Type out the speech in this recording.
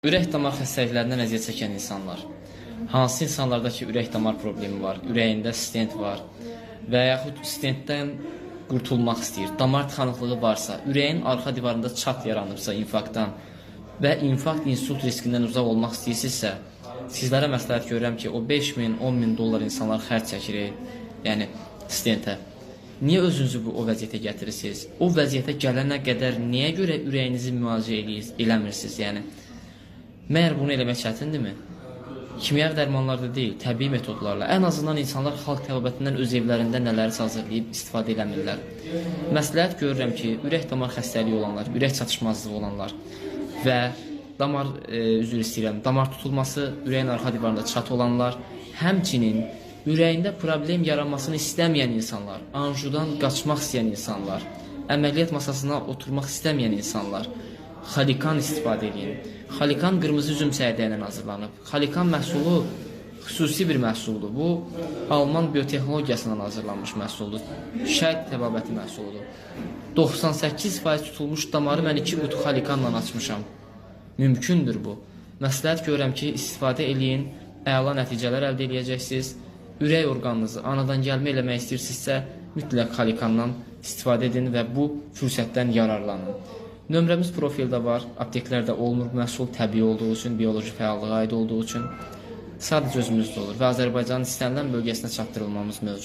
Ürək-damar xəstəliklərindən əziyyət çəkən insanlar. Hansı insanlarda ki, ürək-damar problemi var, ürəyində stent var və yaxud stentdən qurtulmaq istəyir, damar tıxanıqlığı varsa, ürəyin arxa divarında çat yaranıbsa infarktdan və infarkt, insult riskindən uzaq olmaq istəyirsinizsə, sizlərə məsləhət görürəm ki, o 5.000, 10.000 dollar insanlar xərc çəkir, yəni stentə. Niyə özünüzü o vəziyyətə gətirirsiniz? O vəziyyətə gələnə qədər niyə görə ürəyinizi müalicə eləmirsiniz? Yəni, məyər bunu eləmək çətindirmi? Kimyəvi dərmanlarda deyil, təbii metodlarla. Ən azından insanlar xalq təbəbətindən öz evlərində nələri hazırlayıb istifadə eləmirlər. Məsləhət görürəm ki, ürək-damar xəstəliyi olanlar, ürək çatışmazlığı olanlar və damar tutulması, ürəyin arxa divarında çat olanlar, həmçinin ürəyində problem yaranmasını istəməyən insanlar, anjudan qaçmaq istəyən insanlar, əməliyyat masasına oturmaq istəməyən insanlar, xalikan istifadə edin. Xalikan qırmızı üzüm çəyirdəyindən hazırlanıb. Xalikan məhsulu xüsusi bir məhsuldur. Bu, Alman biotexnologiyasından hazırlanmış məhsuldur. Şəhid təbabəti məhsuludur. 98% tutulmuş damarı mən 2 qutu xalikanla açmışam. Mümkündür bu. Məsləhət görürəm ki, istifadə eləyin, əla nəticələr əldə edəcəksiniz. Ürək orqanınızı anadan gəlmə eləmək istəyirsinizsə, mütləq xalikandan istifadə edin və bu fürsətdən yararlanın. Nömrəmiz profildə var, apteklərdə olmur, məhsul təbii olduğu üçün, bioloji fəallığa aid olduğu üçün sadəcə özümüzdə olur və Azərbaycanın istənilən bölgəsinə çatdırılmamız mövcud.